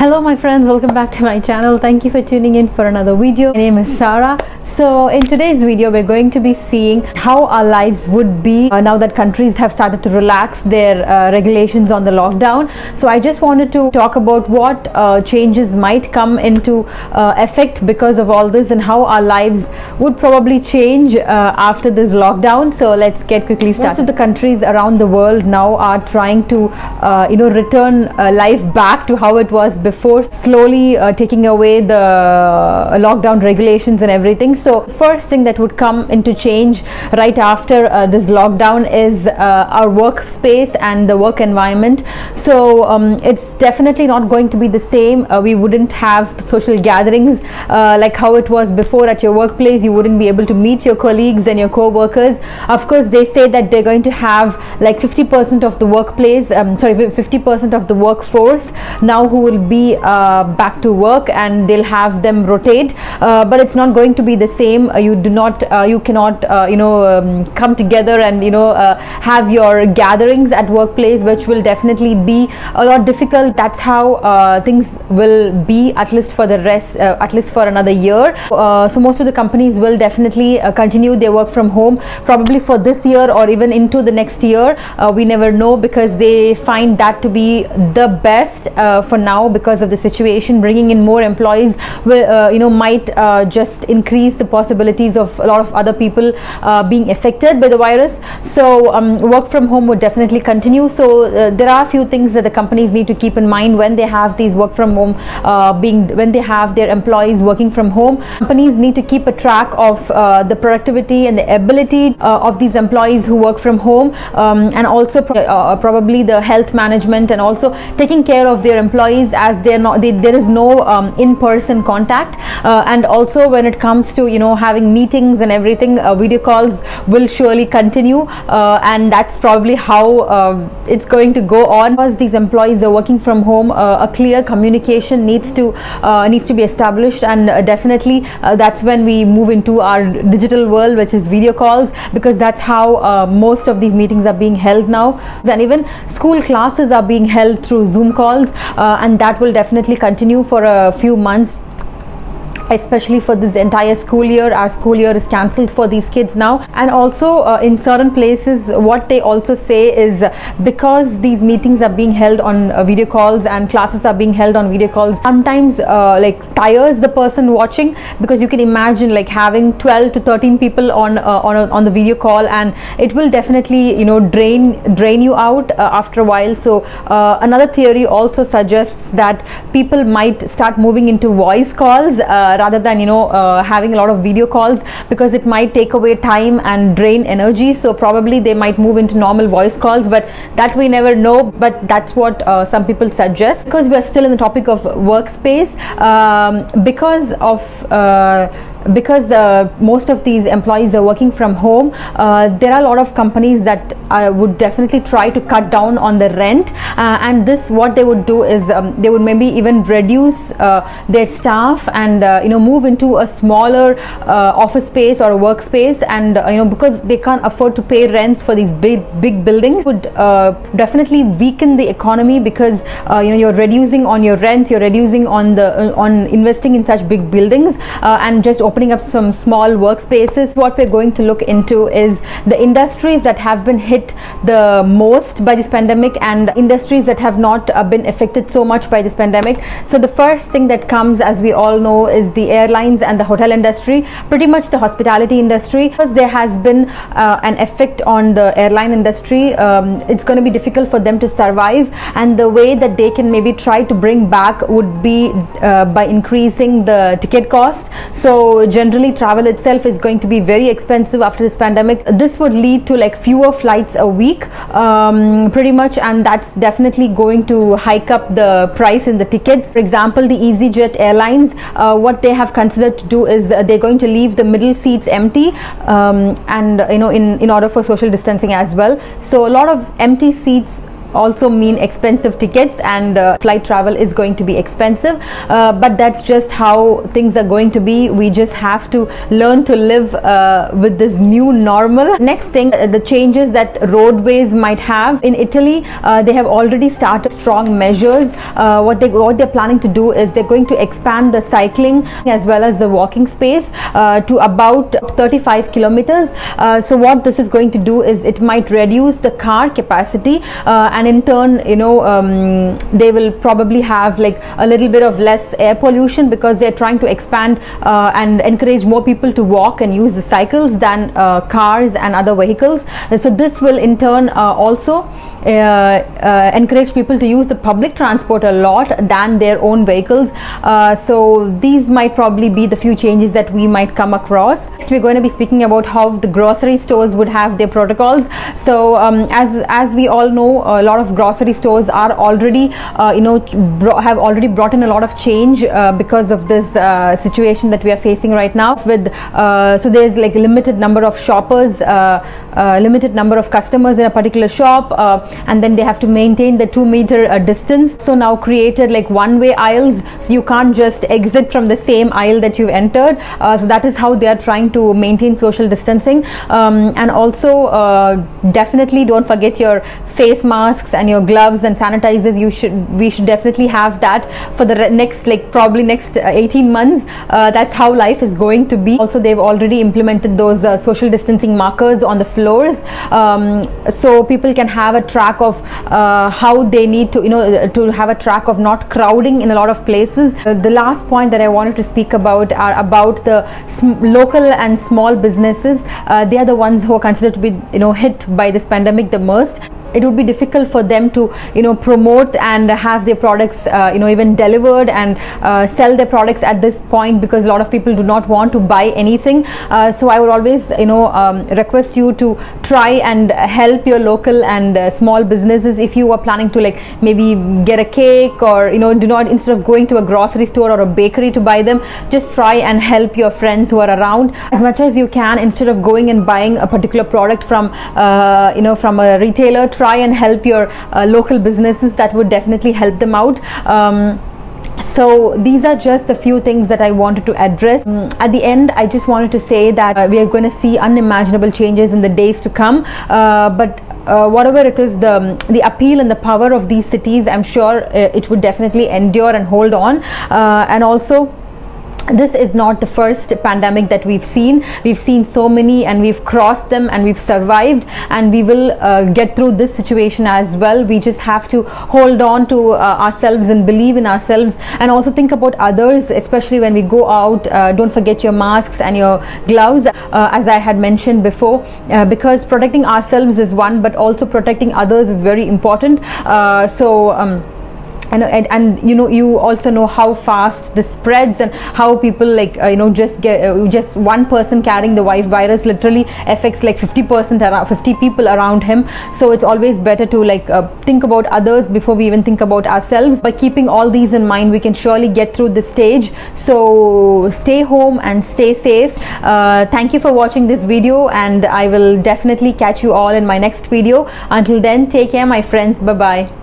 Hello my friends, welcome back to my channel. Thank you for tuning in for another video. My name is Sarah. So in today's video we're going to be seeing how our lives would be now that countries have started to relax their regulations on the lockdown. So I just wanted to talk about what changes might come into effect because of all this and how our lives would probably change after this lockdown. So let's get quickly started. Most of the countries around the world now are trying to return life back to how it was before, slowly taking away the lockdown regulations and everything. So first thing that would come into change right after this lockdown is our workspace and the work environment. So it's definitely not going to be the same. We wouldn't have social gatherings like how it was before at your workplace. You wouldn't be able to meet your colleagues and your co-workers. Of course, they say that they're going to have like 50% of the workplace, 50% of the workforce now who will be back to work, and they'll have them rotate, but it's not going to be the same. You cannot come together and have your gatherings at workplace, which will definitely be a lot difficult. That's how things will be, at least for the rest, at least for another year. So most of the companies will definitely continue their work from home, probably for this year or even into the next year. We never know, because they find that to be the best for now because of the situation. Bringing in more employees will might just increase the possibilities of a lot of other people being affected by the virus. So work from home would definitely continue. So there are a few things that the companies need to keep in mind when they have these work from home when they have their employees working from home. Companies need to keep a track of the productivity and the ability of these employees who work from home, and also probably the health management, and also taking care of their employees as there is no in-person contact, and also when it comes to having meetings and everything, video calls will surely continue, and that's probably how it's going to go on. Because these employees are working from home, a clear communication needs to be established, and definitely that's when we move into our digital world, which is video calls, because that's how most of these meetings are being held now. And even school classes are being held through Zoom calls, and that will definitely continue for a few months, especially for this entire school year, as school year is cancelled for these kids now. And also in certain places, what they also say is, because these meetings are being held on video calls and classes are being held on video calls, sometimes like tires the person watching, because you can imagine like having 12 to 13 people on the video call, and it will definitely drain you out after a while. So another theory also suggests that people might start moving into voice calls rather than having a lot of video calls, because it might take away time and drain energy. So probably they might move into normal voice calls, but that we never know. But that's what some people suggest. Because we are still in the topic of workspace, because most of these employees are working from home, there are a lot of companies that would definitely try to cut down on the rent, and this, what they would do is they would maybe even reduce their staff and move into a smaller office space or a workspace, and because they can't afford to pay rents for these big buildings, would definitely weaken the economy, because you're reducing on your rents, you're reducing on investing in such big buildings, and just opening up some small workspaces. What we're going to look into is the industries that have been hit the most by this pandemic, and industries that have not been affected so much by this pandemic. So the first thing that comes, as we all know, is the airlines and the hotel industry, pretty much the hospitality industry. Because there has been an effect on the airline industry, it's going to be difficult for them to survive, and the way that they can maybe try to bring back would be by increasing the ticket cost. So generally travel itself is going to be very expensive after this pandemic. This would lead to like fewer flights a week, pretty much, and that's definitely going to hike up the price in the tickets. For example, the EasyJet airlines, what they have considered to do is they're going to leave the middle seats empty, and in order for social distancing as well. So a lot of empty seats also mean expensive tickets, and flight travel is going to be expensive, but that's just how things are going to be. We just have to learn to live with this new normal. Next thing, the changes that Roadways might have in Italy, they have already started strong measures. What they're planning to do is they're going to expand the cycling as well as the walking space to about 35 kilometers. So what this is going to do is it might reduce the car capacity, and in turn, they will probably have like a little bit of less air pollution, because they're trying to expand and encourage more people to walk and use the cycles than cars and other vehicles. So this will in turn also encourage people to use the public transport a lot than their own vehicles. So these might probably be the few changes that we might come across. Next, we're going to be speaking about how the grocery stores would have their protocols. So as we all know, a lot of grocery stores are already have already brought in a lot of change because of this situation that we are facing right now. With so there's like a limited number of shoppers, limited number of customers in a particular shop, and then they have to maintain the 2-meter distance. So now created like one-way aisles, so you can't just exit from the same aisle that you've entered. So that is how they are trying to maintain social distancing, and also definitely don't forget your face masks and your gloves and sanitizers. We should definitely have that for the next, like probably next 18 months. That's how life is going to be. Also, they've already implemented those social distancing markers on the floors, so people can have a track of how they need to to have a track of not crowding in a lot of places. The last point that I wanted to speak about are about the local and small businesses. They are the ones who are considered to be hit by this pandemic the most. It would be difficult for them to promote and have their products even delivered and sell their products at this point, because a lot of people do not want to buy anything. So I would always request you to try and help your local and small businesses. If you are planning to like maybe get a cake, or do not, instead of going to a grocery store or a bakery to buy them, just try and help your friends who are around as much as you can. Instead of going and buying a particular product from from a retailer, try and help your local businesses. That would definitely help them out. So these are just a few things that I wanted to address. At the end, I just wanted to say that we are going to see unimaginable changes in the days to come, but whatever it is, the appeal and the power of these cities, I'm sure it would definitely endure and hold on. And also, this is not the first pandemic that we've seen. We've seen so many, and we've crossed them, and we've survived, and we will get through this situation as well. We just have to hold on to ourselves and believe in ourselves, and also think about others, especially when we go out. Don't forget your masks and your gloves, as I had mentioned before, because protecting ourselves is one, but also protecting others is very important. And you also know how fast this spreads, and how people like just one person carrying the virus literally affects like 50% around 50 people around him. So it's always better to like think about others before we even think about ourselves. By keeping all these in mind, we can surely get through this stage. So stay home and stay safe. Thank you for watching this video, and I will definitely catch you all in my next video. Until then, take care, my friends. Bye bye.